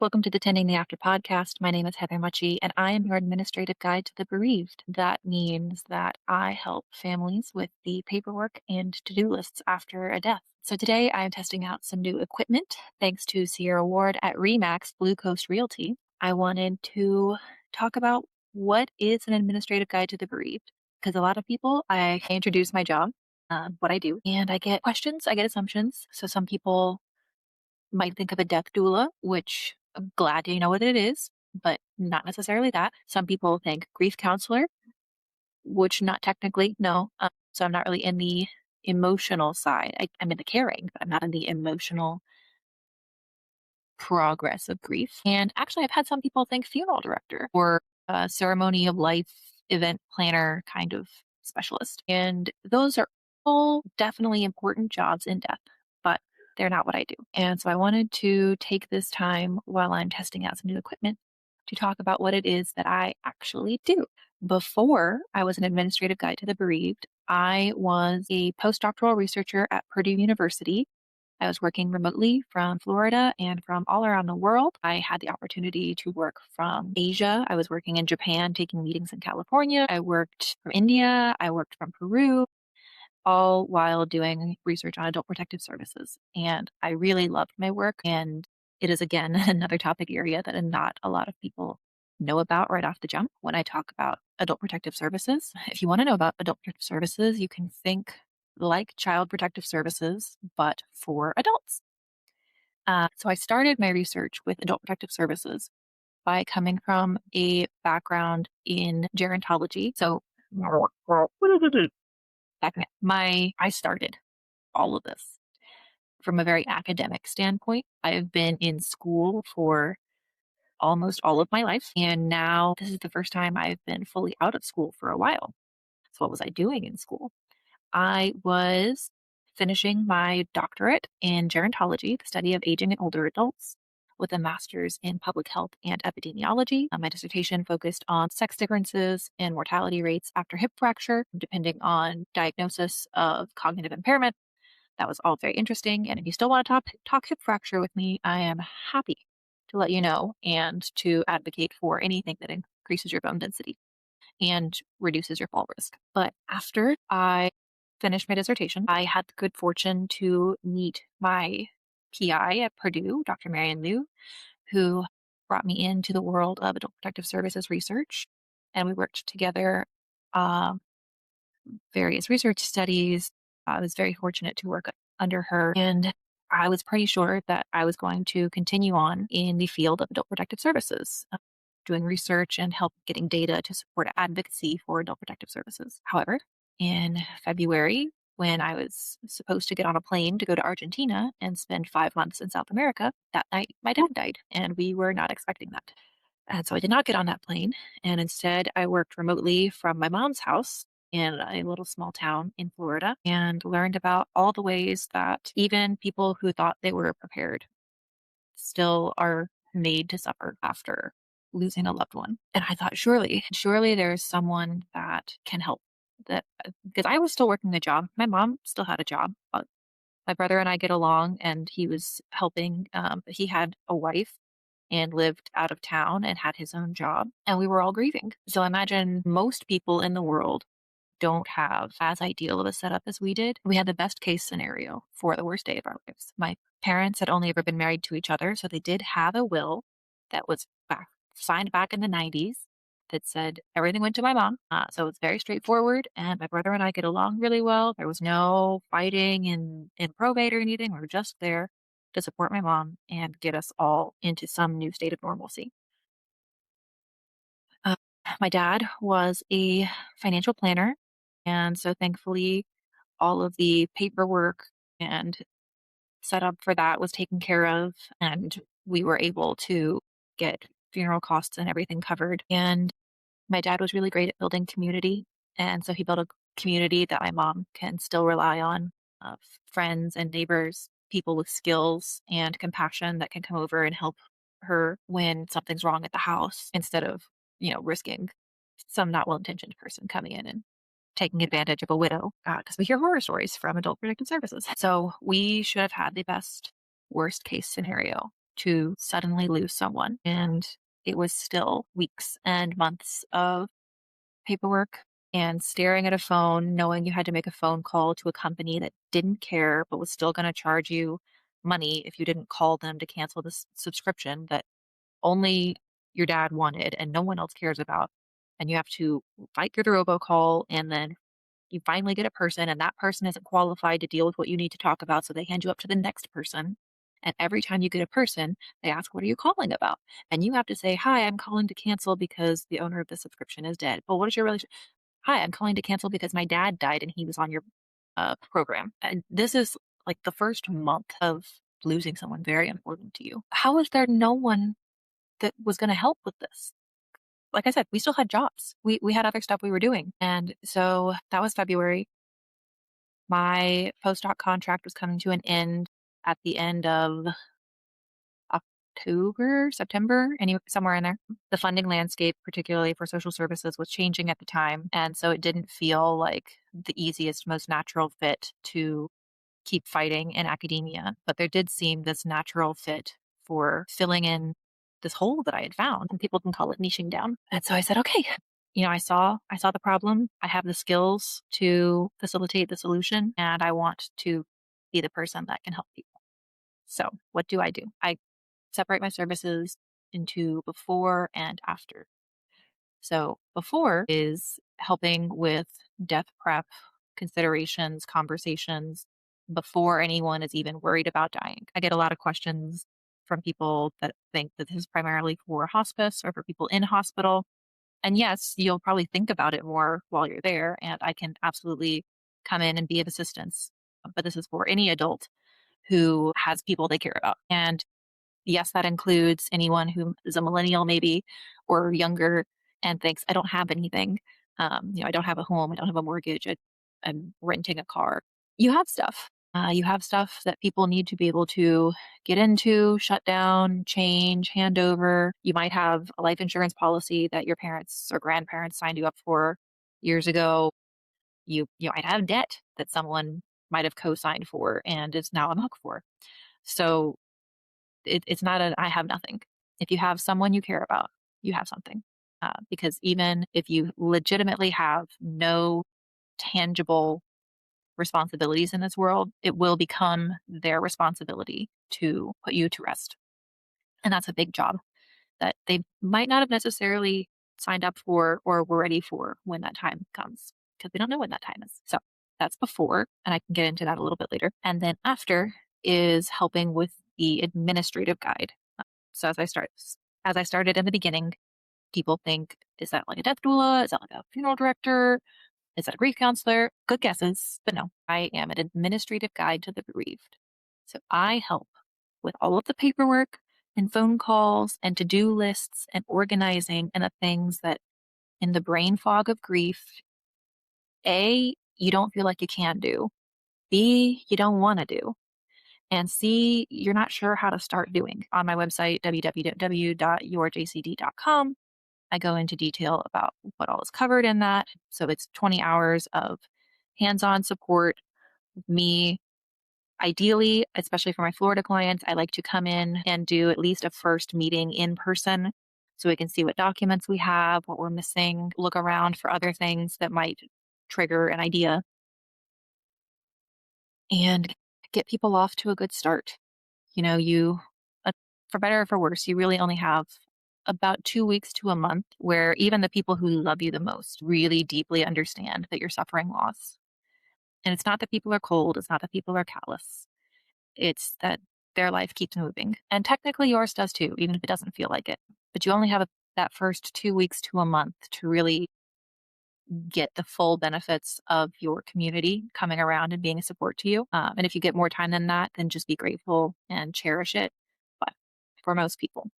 Welcome to the Tending the After podcast. My name is Heather Mucci, and I am your administrative guide to the bereaved. That means that I help families with the paperwork and to-do lists after a death. So today I am testing out some new equipment thanks to Sierra Ward at Remax Blue Coast Realty. I wanted to talk about what is an administrative guide to the bereaved, because a lot of people, I introduce my job, what I do, and I get questions, I get assumptions. So some people might think of a death doula, which I'm glad you know what it is, but not necessarily that. Some people think grief counselor, which not technically, no. So I'm not really in the emotional side. I'm in the caring, but I'm not in the emotional progress of grief. And actually, I've had some people think funeral director or ceremony of life event planner kind of specialist. And those are all definitely important jobs in death, but they're not what I do. And so I wanted to take this time while I'm testing out some new equipment to talk about what it is that I actually do. Before I was an administrative guide to the bereaved, I was a postdoctoral researcher at Purdue University. I was working remotely from Florida and from all around the world. I had the opportunity to work from Asia. I was working in Japan, taking meetings in California. I worked from India. I worked from Peru, all while doing research on adult protective services. And I really loved my work. And it is, again, another topic area that not a lot of people know about right off the jump when I talk about adult protective services. If you want to know about adult protective services, you can think like child protective services, but for adults. So I started my research with adult protective services by coming from a background in gerontology. So I started all of this from a very academic standpoint. I've been in school for almost all of my life, and now this is the first time I've been fully out of school for a while. So what was I doing in school? I was finishing my doctorate in gerontology, the study of aging in older adults, with a master's in public health and epidemiology. My dissertation focused on sex differences and mortality rates after hip fracture, depending on diagnosis of cognitive impairment. That was all very interesting. And if you still want to talk hip fracture with me, I am happy to let you know and to advocate for anything that increases your bone density and reduces your fall risk. But after I finished my dissertation, I had the good fortune to meet my PI at Purdue, Dr. Marian Liu, who brought me into the world of adult protective services research. And we worked together various research studies. I was very fortunate to work under her, and I was pretty sure that I was going to continue on in the field of adult protective services, doing research and help getting data to support advocacy for adult protective services. However, in February, when I was supposed to get on a plane to go to Argentina and spend 5 months in South America, that night my dad died, and we were not expecting that. And so I did not get on that plane. And instead, I worked remotely from my mom's house in a little small town in Florida and learned about all the ways that even people who thought they were prepared still are made to suffer after losing a loved one. And I thought, surely there's someone that can help. That because I was still working the job. My mom still had a job, but my brother and I get along, and he was helping. He had a wife and lived out of town and had his own job, and we were all grieving. So imagine most people in the world don't have as ideal of a setup as we did. We had the best case scenario for the worst day of our lives. My parents had only ever been married to each other, so they did have a will that was signed back in the 90s that said everything went to my mom. So it's very straightforward, and my brother and I get along really well. There was no fighting in probate or anything. We were just there to support my mom and get us all into some new state of normalcy. Uh, my dad was a financial planner, and so thankfully, all of the paperwork and setup for that was taken care of, and we were able to get funeral costs and everything covered. And my dad was really great at building community, and so he built a community that my mom can still rely on, of friends and neighbors, people with skills and compassion that can come over and help her when something's wrong at the house instead of, risking some not well-intentioned person coming in and taking advantage of a widow, because we hear horror stories from adult protective services. So we should have had the best worst case scenario to suddenly lose someone. And it was still weeks and months of paperwork and staring at a phone, knowing you had to make a phone call to a company that didn't care, but was still going to charge you money if you didn't call them to cancel this subscription that only your dad wanted and no one else cares about. And you have to fight through the robocall, and then you finally get a person, and that person isn't qualified to deal with what you need to talk about. So they hand you up to the next person. And every time you get a person, they ask, "What are you calling about?" And you have to say, "Hi, I'm calling to cancel because the owner of the subscription is dead." But what is your relationship? "Hi, I'm calling to cancel because my dad died and he was on your program." And this is like the first month of losing someone very important to you. How is there no one that was going to help with this? Like I said, we still had jobs. We had other stuff we were doing. And so that was February. My postdoc contract was coming to an end at the end of October, September, somewhere in there. The funding landscape, particularly for social services, was changing at the time. And so it didn't feel like the easiest, most natural fit to keep fighting in academia. But there did seem this natural fit for filling in this hole that I had found. And people can call it niching down. And so I said, okay, I saw the problem. I have the skills to facilitate the solution, and I want to be the person that can help people. So what do? I separate my services into before and after. So before is helping with death prep considerations, conversations before anyone is even worried about dying. I get a lot of questions from people that think that this is primarily for hospice or for people in hospital. And yes, you'll probably think about it more while you're there, and I can absolutely come in and be of assistance. But this is for any adult who has people they care about. And yes, that includes anyone who is a millennial, maybe, or younger, and thinks, I don't have anything. I don't have a home. I don't have a mortgage. I'm renting a car. You have stuff. You have stuff that people need to be able to get into, shut down, change, hand over. You might have a life insurance policy that your parents or grandparents signed you up for years ago. You might have debt that someone might have co-signed for and is now on the hook for. So it's not an I have nothing. If you have someone you care about, you have something. Because even if you legitimately have no tangible responsibilities in this world, it will become their responsibility to put you to rest. And that's a big job that they might not have necessarily signed up for or were ready for when that time comes, because we don't know when that time is. So that's before, and I can get into that a little bit later. And then after is helping with the administrative guide. So as I started in the beginning, people think, is that like a death doula? Is that like a funeral director? Is that a grief counselor? Good guesses, but no, I am an administrative guide to the bereaved. So I help with all of the paperwork and phone calls and to-do lists and organizing and the things that in the brain fog of grief, A, you don't feel like you can do, B, you don't want to do, and C, you're not sure how to start doing. On my website, www.yourjcd.com, I go into detail about what all is covered in that. So it's 20 hours of hands-on support with me. Ideally, especially for my Florida clients, I like to come in and do at least a first meeting in person so we can see what documents we have, what we're missing, look around for other things that might trigger an idea, and get people off to a good start. Uh, for better or for worse, you really only have about 2 weeks to a month where even the people who love you the most really deeply understand that you're suffering loss. And it's not that people are cold, it's not that people are callous. It's that their life keeps moving. And technically yours does too, even if it doesn't feel like it. But you only have that first 2 weeks to a month to really get the full benefits of your community coming around and being a support to you. And if you get more time than that, then just be grateful and cherish it. But for most people.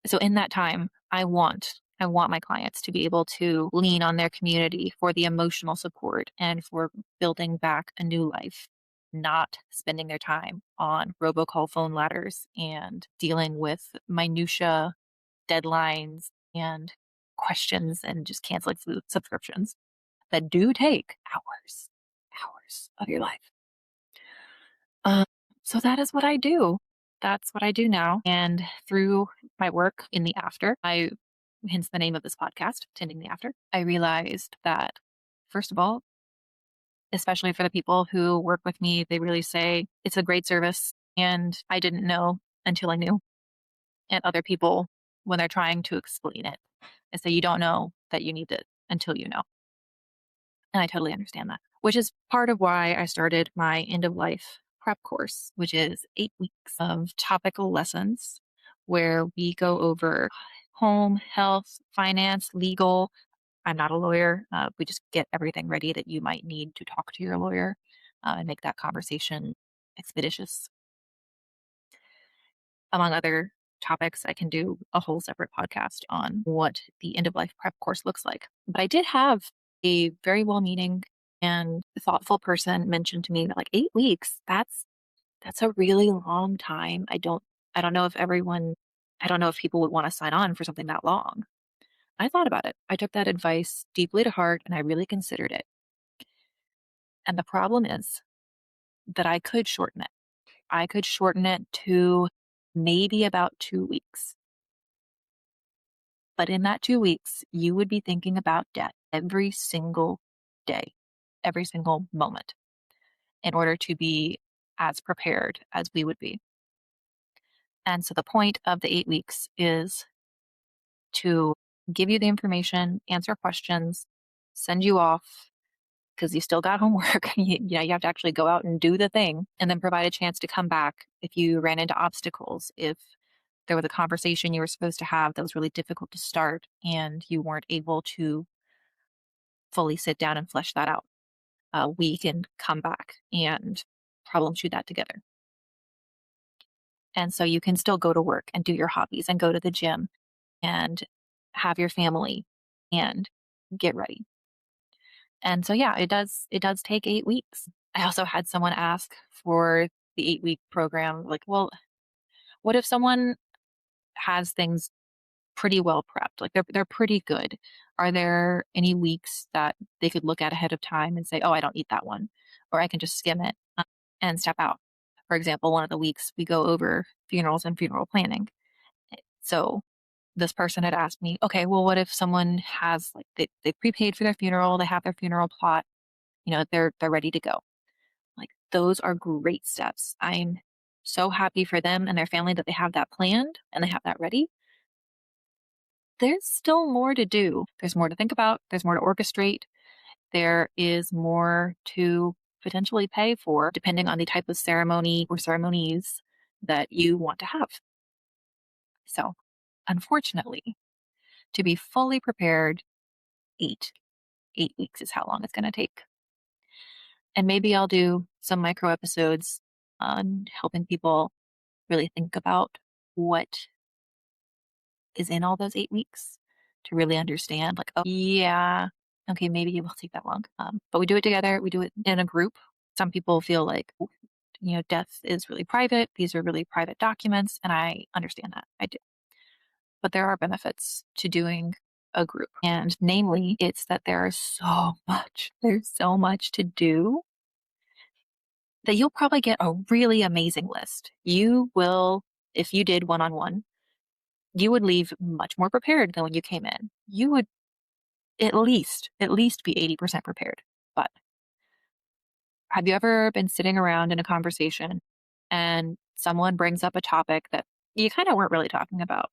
So in that time, I want my clients to be able to lean on their community for the emotional support and for building back a new life, not spending their time on robocall phone ladders and dealing with minutia, deadlines, and questions and just canceling subscriptions that do take hours of your life. So that is what I do. That's what I do now. And through my work in the after, hence the name of this podcast, Tending the After, I realized that, first of all, especially for the people who work with me, they really say it's a great service. And I didn't know until I knew. And other people, when they're trying to explain it, they say you don't know that you need it until you know. And I totally understand that, which is part of why I started my end of life prep course, which is 8 weeks of topical lessons where we go over home, health, finance, legal. I'm not a lawyer. We just get everything ready that you might need to talk to your lawyer and make that conversation expeditious. Among other topics, I can do a whole separate podcast on what the end of life prep course looks like. But I did have a very well meaning and thoughtful person mention to me that like 8 weeks, that's a really long time. I don't know if I don't know if people would want to sign on for something that long. I thought about it. I took that advice deeply to heart and I really considered it. And the problem is that I could shorten it. I could shorten it to maybe about 2 weeks. But in that 2 weeks, you would be thinking about death every single day, every single moment in order to be as prepared as we would be. And so the point of the 8 weeks is to give you the information, answer questions, send you off because you still got homework. You have to actually go out and do the thing and then provide a chance to come back if you ran into obstacles, if there was a conversation you were supposed to have that was really difficult to start and you weren't able to fully sit down and flesh that out. We can come back and troubleshoot that together. And so you can still go to work and do your hobbies and go to the gym and have your family and get ready. And so yeah, it does take 8 weeks. I also had someone ask for the 8 week program, like, well, what if someone has things pretty well prepped? Like they're pretty good. Are there any weeks that they could look at ahead of time and say, "Oh, I don't need that one," or I can just skim it and step out? For example, one of the weeks we go over funerals and funeral planning. So this person had asked me, "Okay, well, what if someone has like they prepaid for their funeral, they have their funeral plot, they're ready to go." Like those are great steps. I'm so happy for them and their family that they have that planned and they have that ready. There's still more to do. There's more to think about. There's more to orchestrate. There is more to potentially pay for, depending on the type of ceremony or ceremonies that you want to have. So, unfortunately, to be fully prepared, eight, 8 weeks is how long it's going to take. And maybe I'll do some micro episodes on helping people really think about what is in all those 8 weeks to really understand, like, oh, yeah, okay, maybe it will take that long. But we do it together, we do it in a group. Some people feel like, death is really private. These are really private documents. And I understand that. I do. But there are benefits to doing a group. And namely, it's that there's so much to do that you'll probably get a really amazing list. You will, if you did one on one, you would leave much more prepared than when you came in. You would at least be 80% prepared. But have you ever been sitting around in a conversation and someone brings up a topic that you kind of weren't really talking about,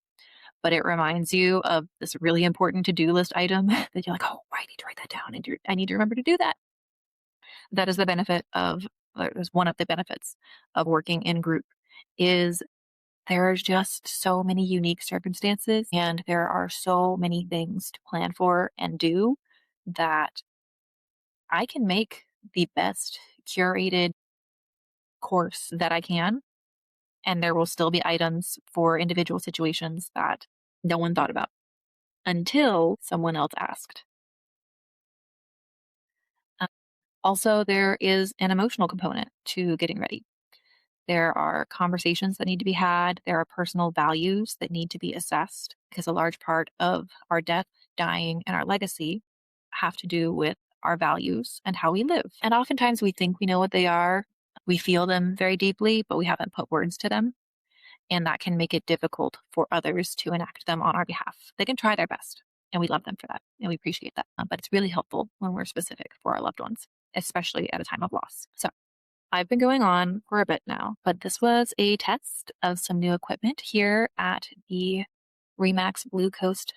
but it reminds you of this really important to-do list item that you're like, oh, I need to write that down and I need to remember to do that. That is the benefit of, or is one of the benefits of working in group is there's just so many unique circumstances and there are so many things to plan for and do that I can make the best curated course that I can. And there will still be items for individual situations that no one thought about until someone else asked. Uh, Also, there is an emotional component to getting ready. There are conversations that need to be had. There are personal values that need to be assessed because a large part of our death, dying, and our legacy have to do with our values and how we live. And oftentimes we think we know what they are. We feel them very deeply, but we haven't put words to them. And that can make it difficult for others to enact them on our behalf. They can try their best, and we love them for that, and we appreciate that. But it's really helpful when we're specific for our loved ones, especially at a time of loss. So I've been going on for a bit now, but this was a test of some new equipment here at the Remax Blue Coast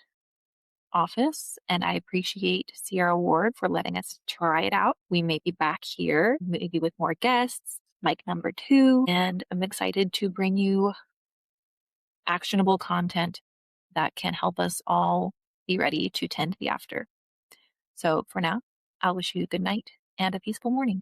office, and I appreciate Sierra Ward for letting us try it out. We may be back here, maybe with more guests, like number two, and I'm excited to bring you actionable content that can help us all be ready to tend the after. So for now, I'll wish you a good night and a peaceful morning.